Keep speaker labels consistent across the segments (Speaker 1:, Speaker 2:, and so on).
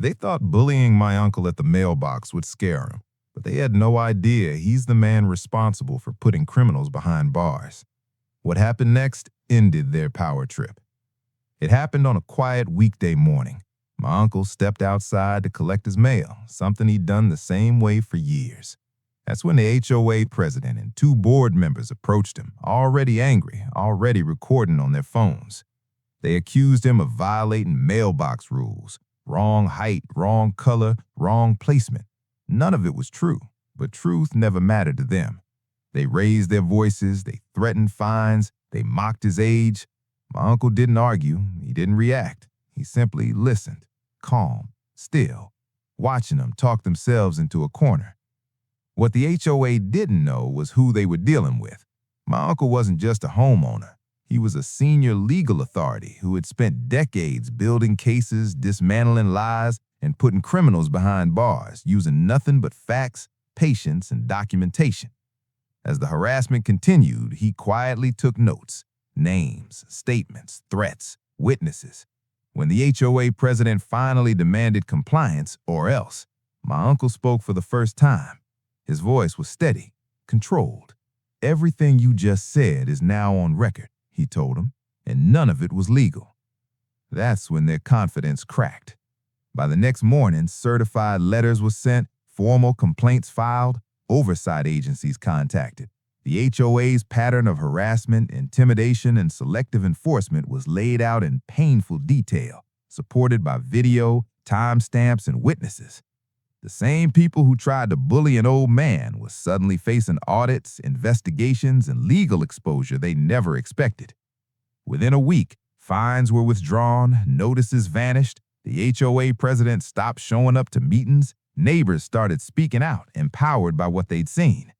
Speaker 1: They thought bullying my uncle at the mailbox would scare him, but they had no idea he's the man responsible for putting criminals behind bars. What happened next ended their power trip. It happened on a quiet weekday morning. My uncle stepped outside to collect his mail, something he'd done the same way for years. That's when the HOA president and two board members approached him, already angry, already recording on their phones. They accused him of violating mailbox rules. Wrong height, wrong color, wrong placement. None of it was true, but truth never mattered to them. They raised their voices, they threatened fines, they mocked his age. My uncle didn't argue, he didn't react. He simply listened, calm, still, watching them talk themselves into a corner. What the HOA didn't know was who they were dealing with. My uncle wasn't just a homeowner. He was a senior legal authority who had spent decades building cases, dismantling lies, and putting criminals behind bars, using nothing but facts, patience, and documentation. As the harassment continued, he quietly took notes, names, statements, threats, witnesses. When the HOA president finally demanded compliance, or else, my uncle spoke for the first time. His voice was steady, controlled. "Everything you just said is now on record," he told him, "and none of it was legal." That's when their confidence cracked. By the next morning, certified letters were sent, formal complaints filed, oversight agencies contacted. The HOA's pattern of harassment, intimidation, and selective enforcement was laid out in painful detail, supported by video, timestamps, and witnesses. The same people who tried to bully an old man were suddenly facing audits, investigations, and legal exposure they never expected. Within a week, fines were withdrawn, notices vanished, the HOA president stopped showing up to meetings, neighbors started speaking out, empowered by what they'd seen.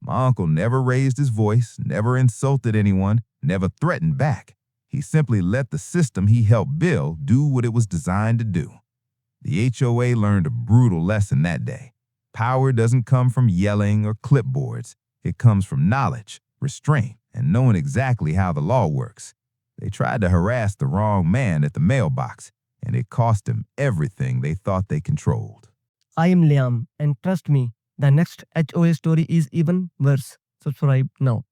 Speaker 1: My uncle never raised his voice, never insulted anyone, never threatened back. He simply let the system he helped build do what it was designed to do. The HOA learned a brutal lesson that day. Power doesn't come from yelling or clipboards. It comes from knowledge, restraint, and knowing exactly how the law works. They tried to harass the wrong man at the mailbox, and it cost them everything they thought they controlled.
Speaker 2: I am Liam, and trust me, the next HOA story is even worse. Subscribe now.